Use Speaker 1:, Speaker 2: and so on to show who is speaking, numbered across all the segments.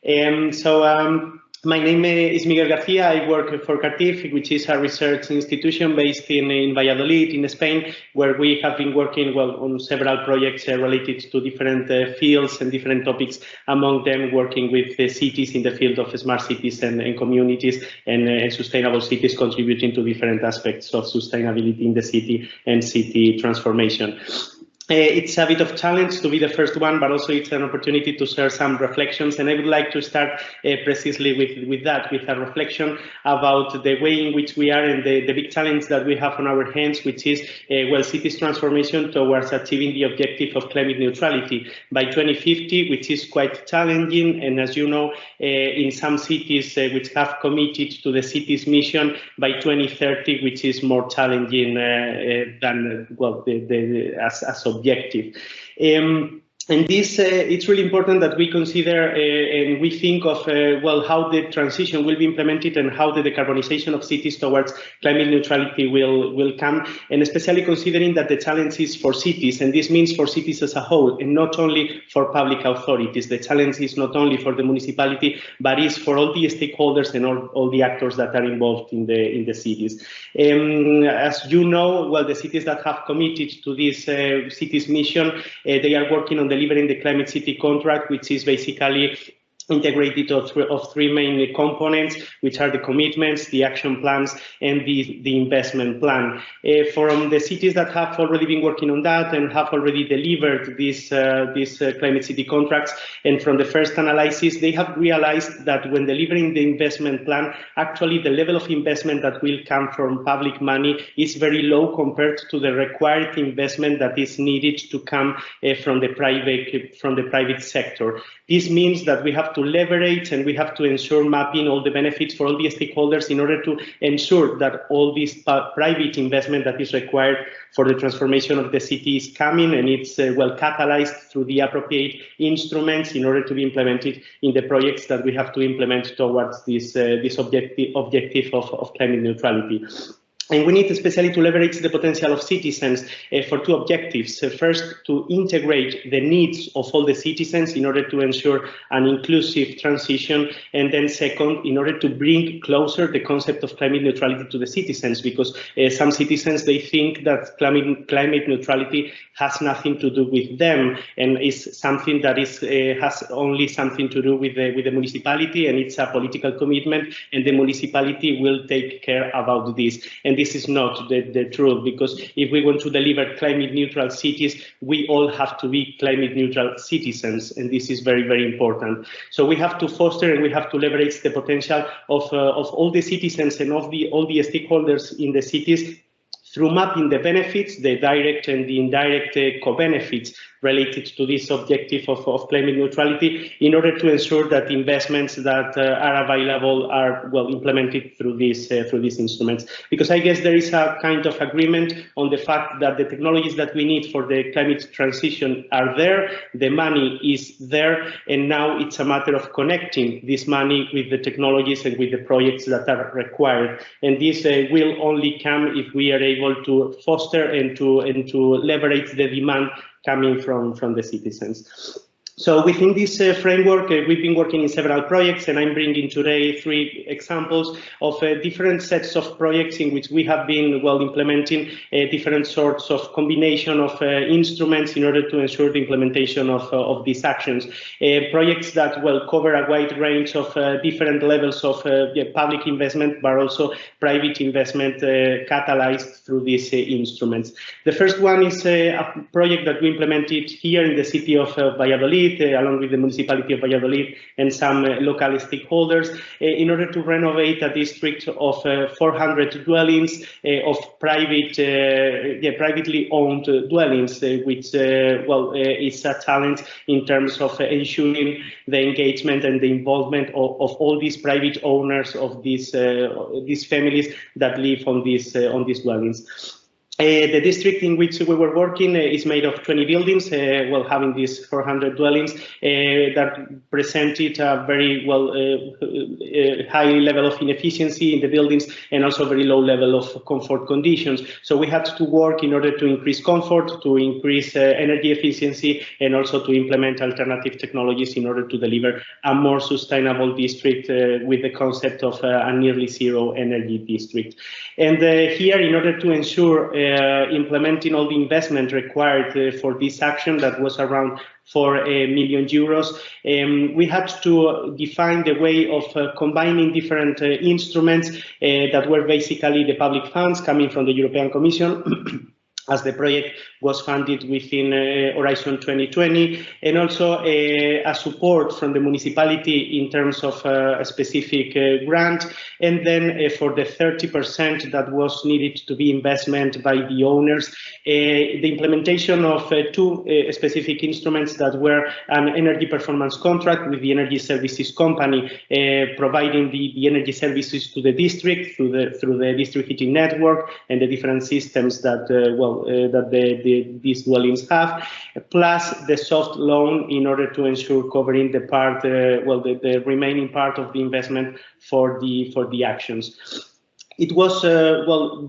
Speaker 1: My name is Miguel García. I work for Cartif, which is a research institution based in Valladolid, in Spain, where we have been working on several projects related to different fields and different topics, among them working with cities in the field of smart cities and communities and sustainable cities, contributing to different aspects of sustainability in the city and city transformation. It's a bit of challenge to be the first one, but also it's an opportunity to share some reflections. And I would like to start precisely with a reflection about the way in which we are and the big challenge that we have on our hands, which is, cities transformation towards achieving the objective of climate neutrality by 2050, which is quite challenging. And as you know, in some cities which have committed to the city's mission by 2030, which is more challenging than, as objective. And this, it's really important that we consider and we think of, how the transition will be implemented and how the decarbonization of cities towards climate neutrality will come, and especially considering that the challenge is for cities, and this means for cities as a whole, and not only for public authorities. The challenge is not only for the municipality, but is for all the stakeholders and all the actors that are involved in the cities. As you know, the cities that have committed to this city's mission, they are working on delivering the Climate City Contract, which is basically integrated of three main components, which are the commitments, the action plans, and the investment plan. From the cities that have already been working on that and have already delivered these climate city contracts, and from the first analysis, they have realized that when delivering the investment plan, actually the level of investment that will come from public money is very low compared to the required investment that is needed to come from the private sector. This means that we have to leverage and we have to ensure mapping all the benefits for all the stakeholders in order to ensure that all this private investment that is required for the transformation of the city is coming, and it's catalyzed through the appropriate instruments in order to be implemented in the projects that we have to implement towards this objective of climate neutrality. And we need especially to leverage the potential of citizens for two objectives. First, to integrate the needs of all the citizens in order to ensure an inclusive transition. And then second, in order to bring closer the concept of climate neutrality to the citizens, because some citizens, they think that climate neutrality has nothing to do with them and is something that has only something to do with the municipality, and it's a political commitment, and the municipality will take care about this. And this is not the truth, because if we want to deliver climate neutral cities, we all have to be climate neutral citizens, and this is very, very important. So we have to foster and we have to leverage the potential of all the citizens and of all the stakeholders in the cities through mapping the benefits, the direct and the indirect co-benefits related to this objective of climate neutrality, in order to ensure that investments that are available are implemented through these instruments. Because I guess there is a kind of agreement on the fact that the technologies that we need for the climate transition are there, the money is there, and now it's a matter of connecting this money with the technologies and with the projects that are required. And this will only come if we are able to foster and to leverage the demand coming from the citizens. So within this framework, we've been working in several projects, and I'm bringing today 3 examples of different sets of projects in which we have been implementing different sorts of combination of instruments in order to ensure the implementation of these actions. Projects that cover a wide range of different levels of public investment, but also private investment catalyzed through these instruments. The first one is a project that we implemented here in the city of Valladolid, along with the municipality of Valladolid and some local stakeholders, in order to renovate a district of 400 dwellings of privately owned dwellings, which is a challenge in terms of ensuring the engagement and the involvement of all these private owners of these families that live on these dwellings. The district in which we were working is made of 20 buildings, having these 400 dwellings that presented a very high level of inefficiency in the buildings and also very low level of comfort conditions. So we had to work in order to increase comfort, to increase energy efficiency, and also to implement alternative technologies in order to deliver a more sustainable district with the concept of a nearly zero energy district. And here, in order to ensure implementing all the investment required for this action, that was around 4 million euros, we had to define the way of combining different instruments that were basically the public funds coming from the European Commission, as the project was funded within Horizon 2020, and also a support from the municipality in terms of a specific grant, and then for the 30% that was needed to be investment by the owners, the implementation of two specific instruments that were an energy performance contract with the energy services company, providing the energy services to the district through the district heating network and the different systems that these dwellings have, plus the soft loan in order to ensure covering the part, the remaining part of the investment for the actions. It was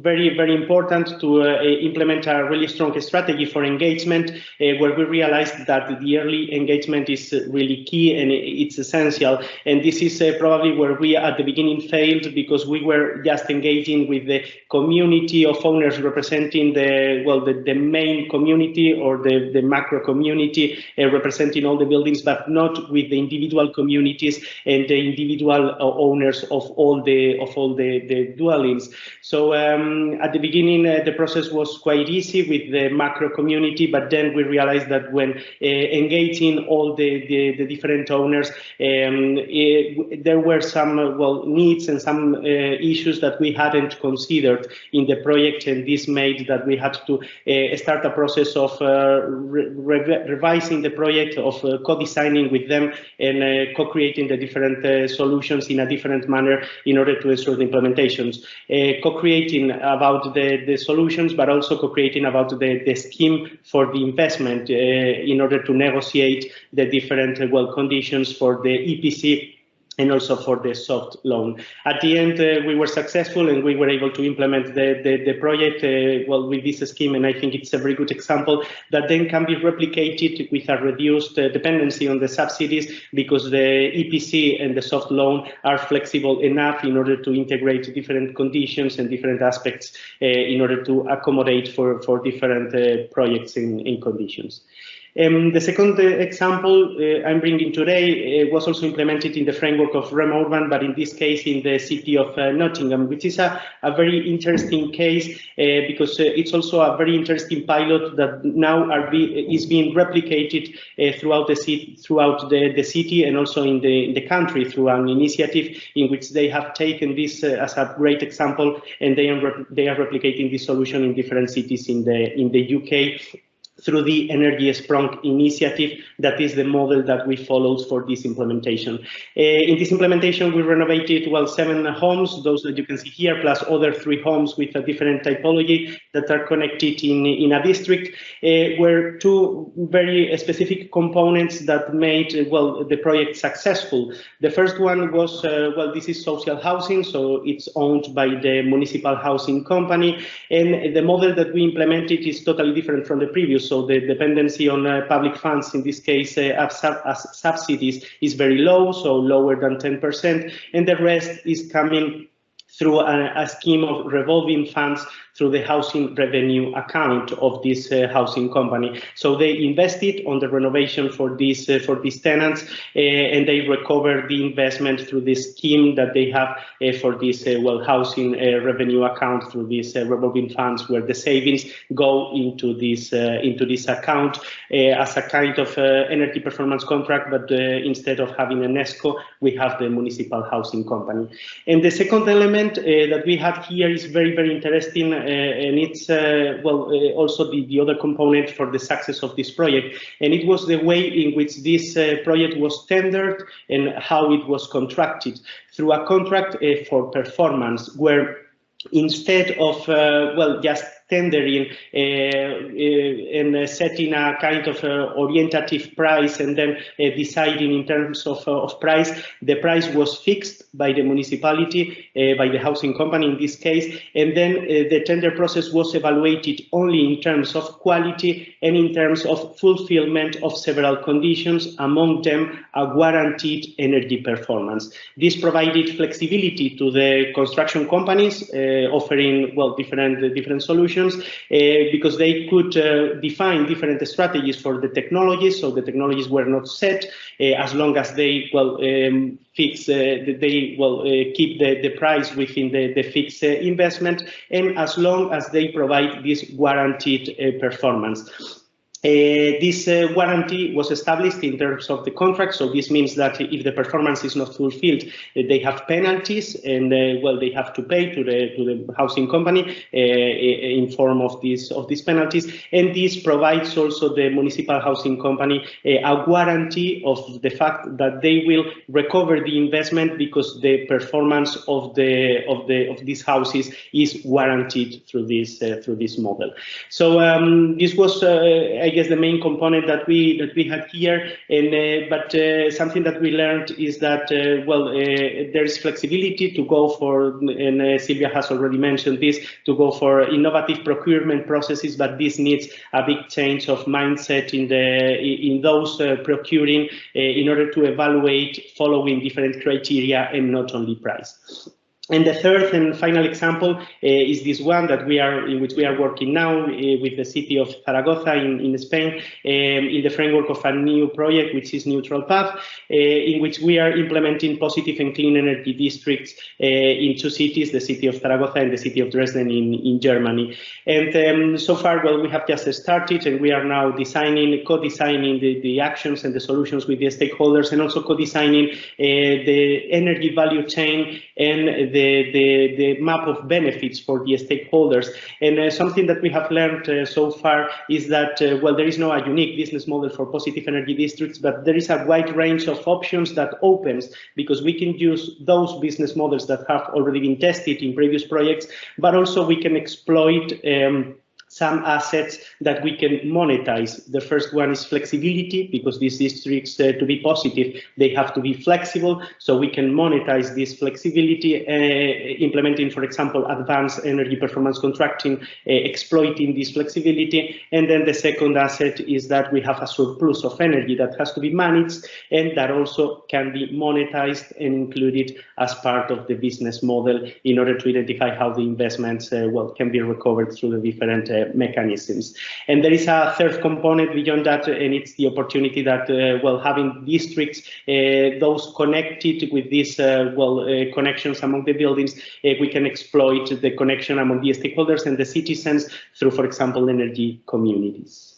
Speaker 1: very, very important to implement a really strong strategy for engagement, where we realized that the early engagement is really key and it's essential. And this is probably where we at the beginning failed, because we were just engaging with the community of owners representing the main community or the macro community, representing all the buildings, but not with the individual communities and the individual owners of all the dwellings. So at the beginning, the process was quite easy with the macro community, but then we realized that when engaging all the different owners, there were some needs and some issues that we hadn't considered in the project, and this made that we had to start a process of revising the project, of co-designing with them and co-creating the different solutions in a different manner in order to ensure the implementations. Co-creating about the solutions, but also co-creating about the scheme for the investment in order to negotiate the different conditions for the EPC and also for the soft loan. At the end, we were successful and we were able to implement the project with this scheme, and I think it's a very good example that then can be replicated with a reduced dependency on the subsidies, because the EPC and the soft loan are flexible enough in order to integrate different conditions and different aspects in order to accommodate for different projects in conditions. The second example I'm bringing today was also implemented in the framework of Rem Urban, but in this case in the city of Nottingham, which is a very interesting case because it's also a very interesting pilot that now is being replicated throughout the city and also in the country through an initiative in which they have taken this as a great example, and they are replicating this solution in different cities in the UK. Through the Energy Sprung initiative, that is the model that we followed for this implementation. In this implementation, we renovated 7 homes, those that you can see here, plus other 3 homes with a different typology that are connected in a district, were 2 very specific components that made the project successful. The first one was this is social housing, so it's owned by the municipal housing company, and the model that we implemented is totally different from the previous. So the dependency on public funds, in this case as subsidies, is very low, so lower than 10%, and the rest is coming through a scheme of revolving funds through the housing revenue account of this housing company. So they invested on the renovation for these tenants, and they recover the investment through this scheme that they have for this housing revenue account through these revolving funds, where the savings go into this account as a kind of energy performance contract, but instead of having an ESCO, we have the municipal housing company. And the second element that we have here is very, very interesting, and it's also the other component for the success of this project, and it was the way in which this project was tendered and how it was contracted through a contract for performance, where instead of just tendering and setting a kind of orientative price and then deciding in terms of price. The price was fixed by the municipality, by the housing company in this case, and then the tender process was evaluated only in terms of quality and in terms of fulfillment of several conditions, among them a guaranteed energy performance. This provided flexibility to the construction companies offering different solutions because they could define different strategies for the technologies. So the technologies were not set as long as they keep the price within the fixed investment, and as long as they provide this guaranteed performance. This warranty was established in terms of the contract, so this means that if the performance is not fulfilled, they have penalties, and they have to pay to the housing company in form of these penalties. And this provides also the municipal housing company a guarantee of the fact that they will recover the investment because the performance of these houses is guaranteed through this model. So this was I guess the main component that we had here, and but something that we learned is that there is flexibility to go for, and Silvia has already mentioned this, to go for innovative procurement processes, but this needs a big change of mindset in those procuring in order to evaluate following different criteria and not only price. And the third and final example is this one in which we are working now with the city of Zaragoza in Spain, in the framework of a new project which is Neutral Path, in which we are implementing positive and clean energy districts in two cities, the city of Zaragoza and the city of Dresden in Germany. And so far, we have just started, and we are now co-designing the actions and the solutions with the stakeholders, and also co-designing the energy value chain and the map of benefits for the stakeholders. And something that we have learned so far is that, there is no unique business model for positive energy districts, but there is a wide range of options that opens, because we can use those business models that have already been tested in previous projects, but also we can exploit some assets that we can monetize. The first one is flexibility, because these districts, to be positive, they have to be flexible. So we can monetize this flexibility, implementing, for example, advanced energy performance contracting, exploiting this flexibility. And then the second asset is that we have a surplus of energy that has to be managed, and that also can be monetized and included as part of the business model in order to identify how the investments can be recovered through the different mechanisms. And there is a third component beyond that, and it's the opportunity that having districts, those connected with these connections among the buildings, we can exploit the connection among the stakeholders and the citizens through, for example, energy communities.